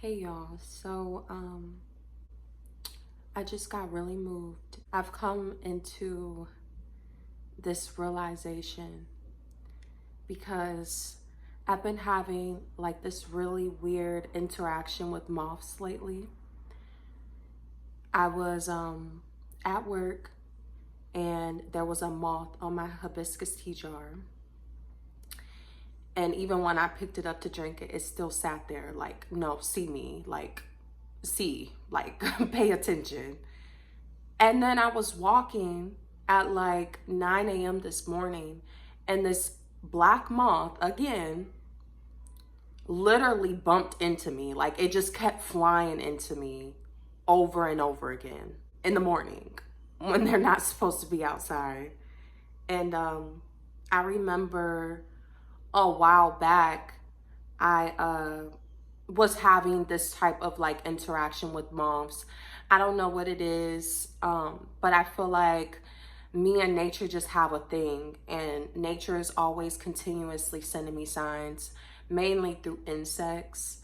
Hey y'all, I just got really moved. I've come into this realization because I've been having like this really weird interaction with moths lately. I was at work and there was a moth on my hibiscus tea jar. And even when I picked it up to drink it, it still sat there like, no, see me, like, see, like, pay attention. And then I was walking at like 9 a.m. this morning, and this black moth again literally bumped into me. Like it just kept flying into me over and over again in the morning when they're not supposed to be outside. And I remember a while back, I was having this type of like interaction with moms. I don't know what it is, but I feel like me and nature just have a thing, and nature is always continuously sending me signs, mainly through insects.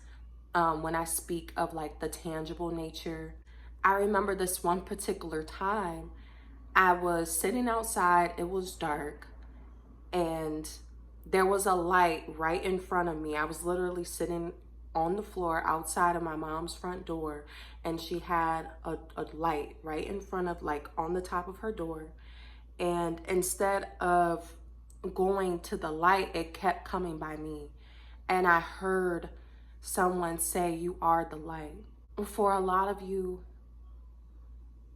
When I speak of like the tangible nature, I remember this one particular time I was sitting outside, it was dark, and there was a light right in front of me. I was literally sitting on the floor outside of my mom's front door, and she had a light right in front of, like, on the top of her door. And instead of going to the light, it kept coming by me. And I heard someone say, "You are the light." For a lot of you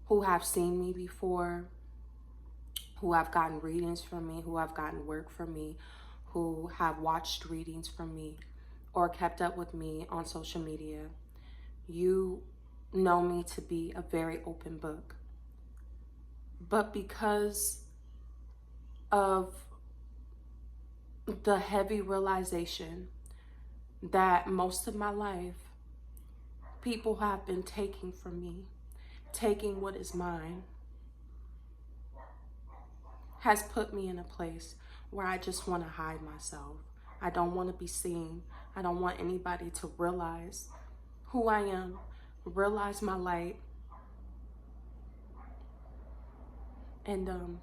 who have seen me before, who have gotten readings from me, who have gotten work from me, who have watched readings from me, or kept up with me on social media, you know me to be a very open book. But because of the heavy realization that most of my life people have been taking from me, taking what is mine, has put me in a place where I just want to hide myself. I don't want to be seen. I don't want anybody to realize who I am, realize my light. And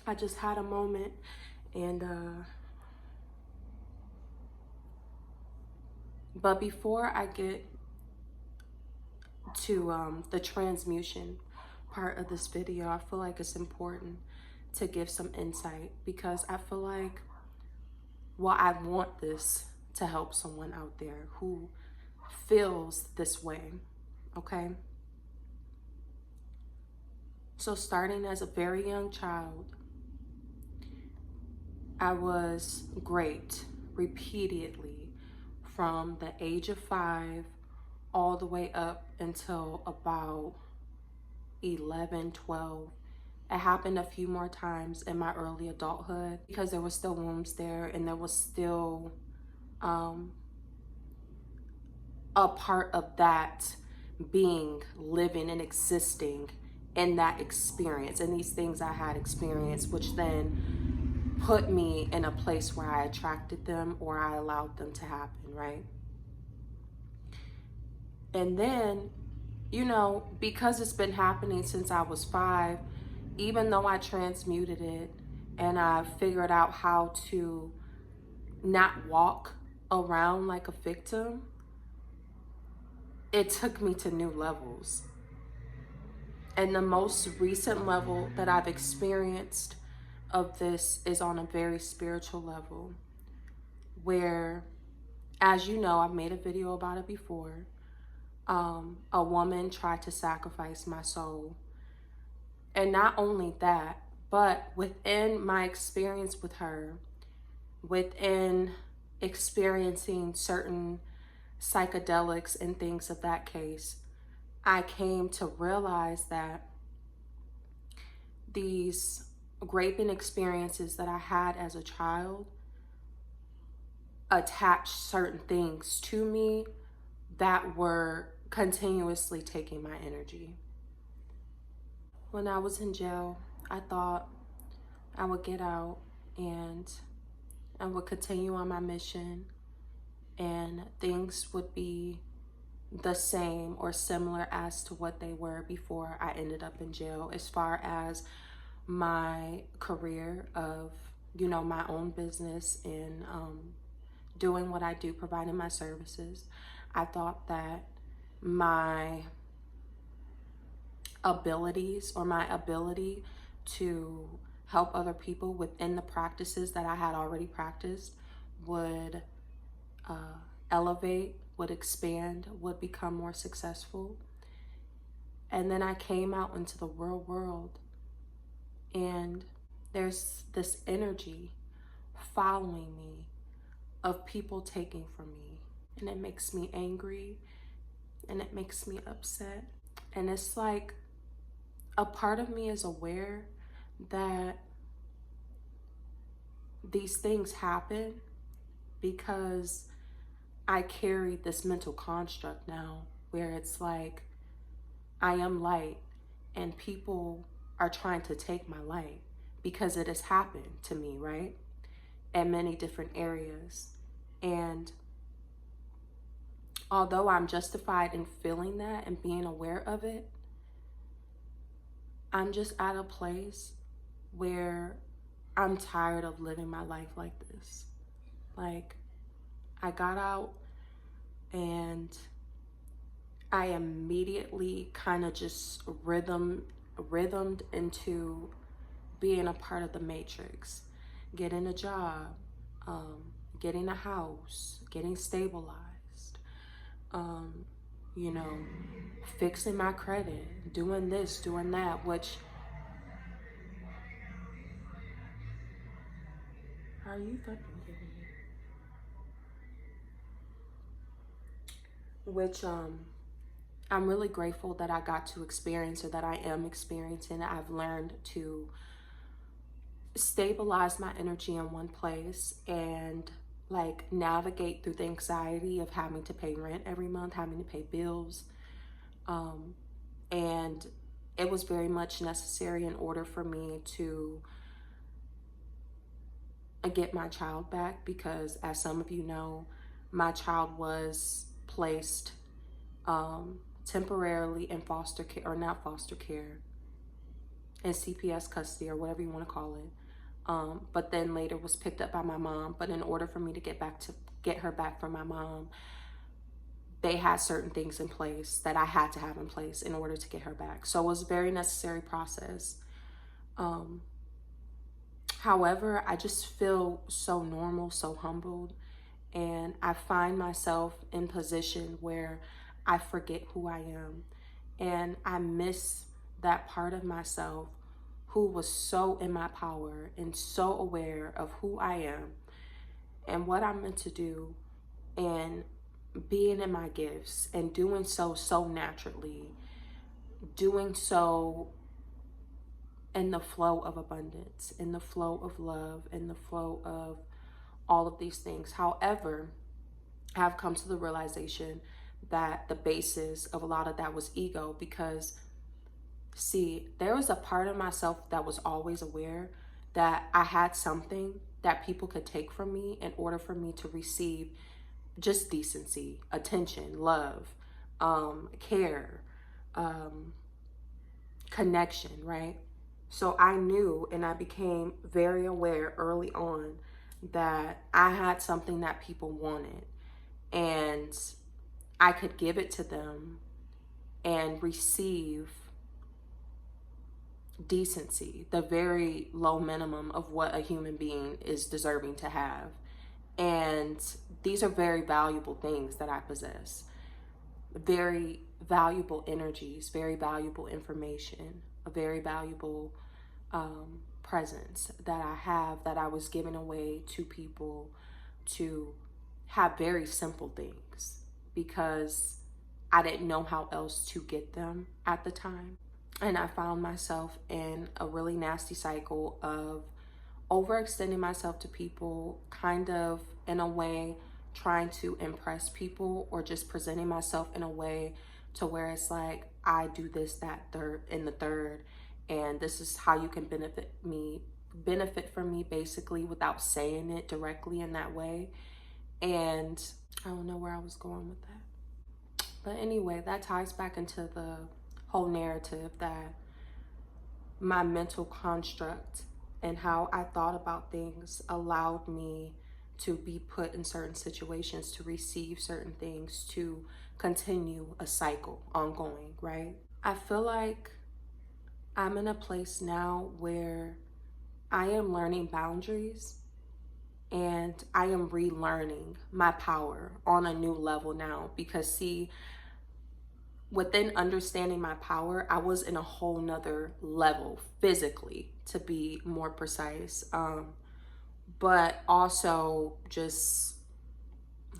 I just had a moment, and but before I get to the transmutation part of this video, I feel like it's important to give some insight, because I feel like, well, I want this to help someone out there who feels this way, okay? So starting as a very young child, I was great repeatedly from the age of 5 all the way up until about 11, 12. It happened a few more times in my early adulthood because there were still wounds there, and there was still a part of that being, living and existing in that experience, and these things I had experienced, which then put me in a place where I attracted them or I allowed them to happen, right? And then, you know, because it's been happening since I was 5, even though I transmuted it and I figured out how to not walk around like a victim, it took me to new levels. And the most recent level that I've experienced of this is on a very spiritual level, where, as you know, I've made a video about it before. A woman tried to sacrifice my soul. And not only that, but within my experience with her, within experiencing certain psychedelics and things of that case, I came to realize that these raping experiences that I had as a child attached certain things to me that were continuously taking my energy. When I was in jail, I thought I would get out and I would continue on my mission, and things would be the same or similar as to what they were before I ended up in jail, as far as my career of, you know, my own business and doing what I do, providing my services. I thought that my abilities or my ability to help other people within the practices that I had already practiced would elevate, would expand, would become more successful. And then I came out into the real world, and there's this energy following me of people taking from me. And it makes me angry and it makes me upset. And it's like a part of me is aware that these things happen because I carry this mental construct now where it's like I am light and people are trying to take my light because it has happened to me, right? In many different areas. And although I'm justified in feeling that and being aware of it, I'm just at a place where I'm tired of living my life like this. Like, I got out and I immediately kind of just rhythmed into being a part of the matrix, getting a job, getting a house, getting stabilized, you know, fixing my credit, doing this, doing that, which, are you fucking kidding me? Which, I'm really grateful that I got to experience, or that I am experiencing. I've learned to stabilize my energy in one place and like navigate through the anxiety of having to pay rent every month, having to pay bills. And it was very much necessary in order for me to get my child back, because as some of you know, my child was placed temporarily in foster care, or not foster care, in CPS custody, or whatever you want to call it. But then later was picked up by my mom. But in order for me to get her back from my mom, they had certain things in place that I had to have in place in order to get her back. So it was a very necessary process. However, I just feel so normal, so humbled, and I find myself in position where I forget who I am, and I miss that part of myself who was so in my power and so aware of who I am and what I'm meant to do, and being in my gifts and doing so naturally, doing so in the flow of abundance, in the flow of love, in the flow of all of these things. However, I've come to the realization that the basis of a lot of that was ego, because see, there was a part of myself that was always aware that I had something that people could take from me in order for me to receive just decency, attention, love, care, connection, right? So I knew, and I became very aware early on that I had something that people wanted, and I could give it to them and receive decency, the very low minimum of what a human being is deserving to have. And these are very valuable things that I possess, very valuable energies, very valuable information, a very valuable presence that I have, that I was giving away to people to have very simple things, because I didn't know how else to get them at the time. And I found myself in a really nasty cycle of overextending myself to people, kind of in a way trying to impress people, or just presenting myself in a way to where it's like, I do this, that, third, and the third, and this is how you can benefit from me, basically, without saying it directly in that way. And I don't know where I was going with that. But anyway, that ties back into the whole narrative that my mental construct and how I thought about things allowed me to be put in certain situations, to receive certain things, to continue a cycle ongoing, right? I feel like I'm in a place now where I am learning boundaries and I am relearning my power on a new level now. Because see, within understanding my power, I was in a whole nother level physically, to be more precise. But also just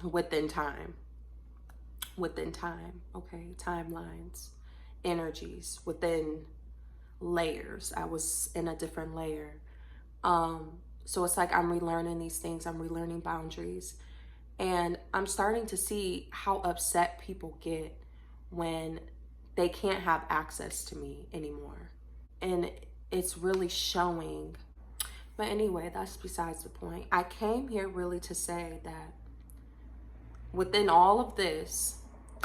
within time, okay, timelines, energies, within layers. I was in a different layer. So it's like I'm relearning these things, I'm relearning boundaries, and I'm starting to see how upset people get when they can't have access to me anymore. And it's really showing. But anyway, that's besides the point. I came here really to say that within all of this,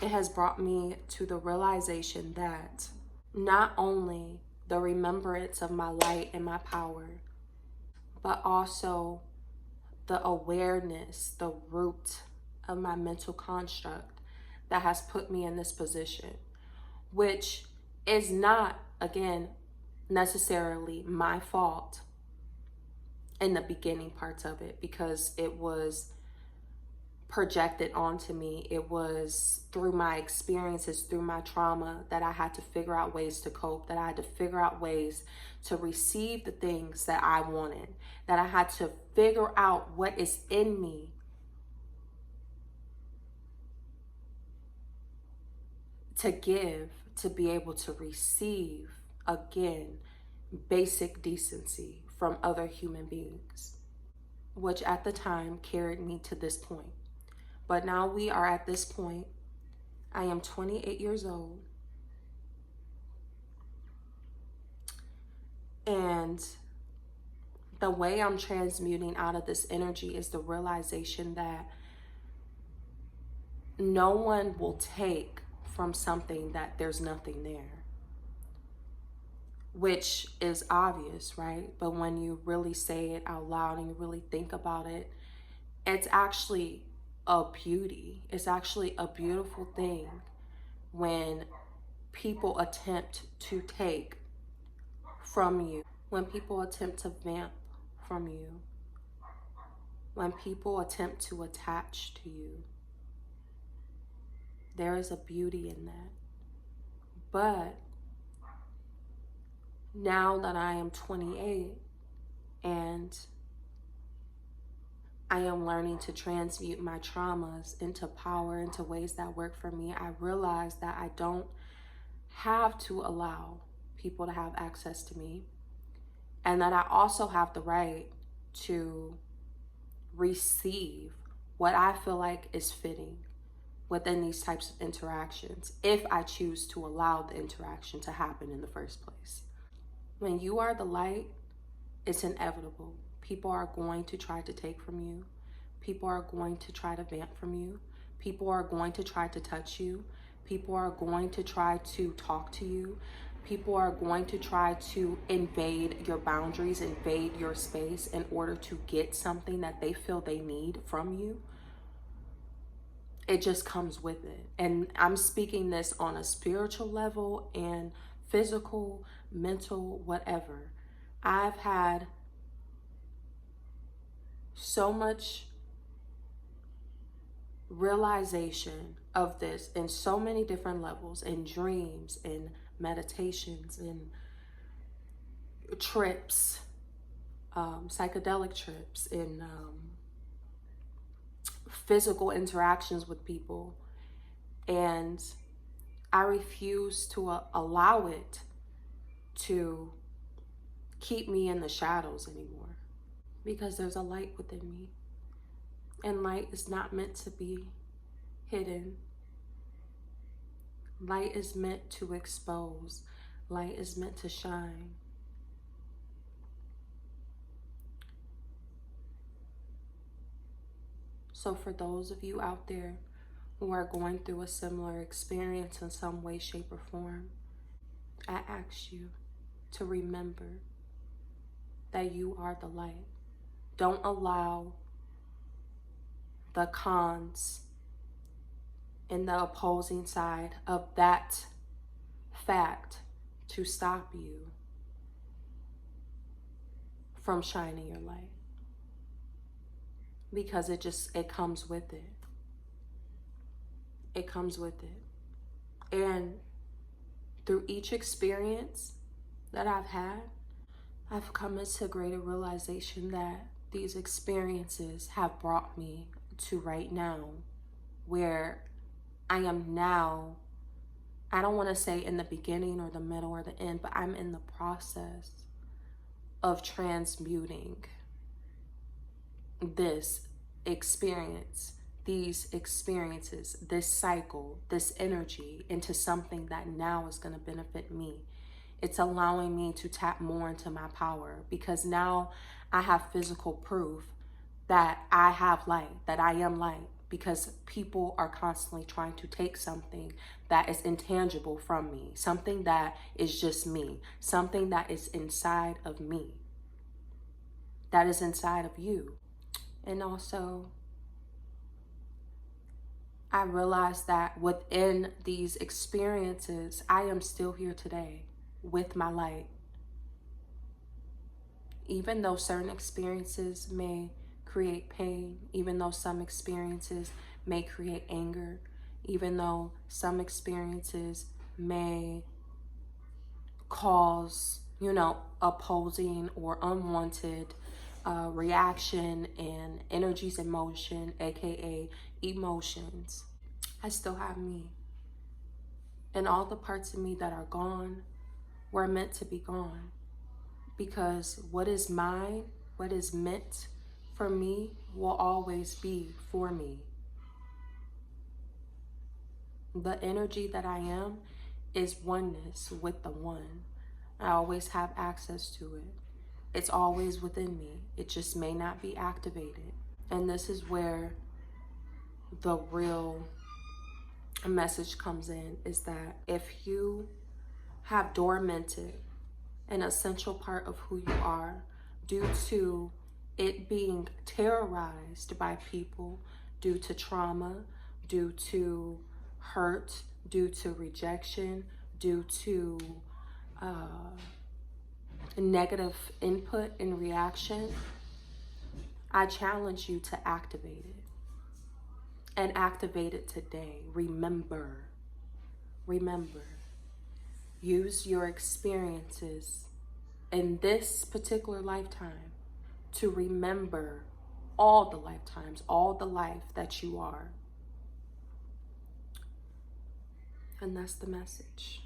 it has brought me to the realization that not only the remembrance of my light and my power, but also the awareness, the root of my mental construct that has put me in this position, which is not, again, necessarily my fault in the beginning parts of it, because it was projected onto me. It was through my experiences, through my trauma, that I had to figure out ways to cope, that I had to figure out ways to receive the things that I wanted, that I had to figure out what is in me to give, to be able to receive, again, basic decency from other human beings, which at the time carried me to this point. But now we are at this point. I am 28 years old. And the way I'm transmuting out of this energy is the realization that no one will take from something that there's nothing there. Which is obvious, right? But when you really say it out loud and you really think about it, it's actually a beauty. It's actually a beautiful thing when people attempt to take from you, when people attempt to vamp from you, when people attempt to attach to you. There is a beauty in that. But now that I am 28 and I am learning to transmute my traumas into power, into ways that work for me, I realize that I don't have to allow people to have access to me, and that I also have the right to receive what I feel like is fitting within these types of interactions, if I choose to allow the interaction to happen in the first place. When you are the light, it's inevitable. People are going to try to take from you. People are going to try to vamp from you. People are going to try to touch you. People are going to try to talk to you. People are going to try to invade your boundaries, invade your space in order to get something that they feel they need from you. It just comes with it. And I'm speaking this on a spiritual level and physical, mental, whatever. I've had so much realization of this in so many different levels, in dreams, in meditations, in trips, psychedelic trips, in physical interactions with people. And I refuse to allow it to keep me in the shadows anymore, because there's a light within me, and light is not meant to be hidden. Light is meant to expose. Light is meant to shine. So for those of you out there who are going through a similar experience in some way, shape, or form, I ask you to remember that you are the light. Don't allow the cons and the opposing side of that fact to stop you from shining your light, because it comes with it. It comes with it. And through each experience that I've had, I've come into greater realization that these experiences have brought me to right now, where I am now. I don't want to say in the beginning or the middle or the end, but I'm in the process of transmuting this experience, these experiences, this cycle, this energy into something that now is going to benefit me. It's allowing me to tap more into my power, because now I have physical proof that I have light, that I am light, because people are constantly trying to take something that is intangible from me, something that is just me, something that is inside of me, that is inside of you. And also, I realized that within these experiences, I am still here today with my light. Even though certain experiences may create pain, even though some experiences may create anger, even though some experiences may cause, opposing or unwanted reaction and energies in motion, aka emotions, I still have me. And all the parts of me that are gone were meant to be gone, because what is mine, what is meant for me, will always be for me. The energy that I am is oneness with the one. I always have access to it. It's always within me. It just may not be activated. And this is where the real message comes in, is that if you have dormanted an essential part of who you are due to it being terrorized by people, due to trauma, due to hurt, due to rejection, due to negative input and reaction, I challenge you to activate it, and activate it today. Remember, use your experiences in this particular lifetime to remember all the lifetimes, all the life that you are. And that's the message.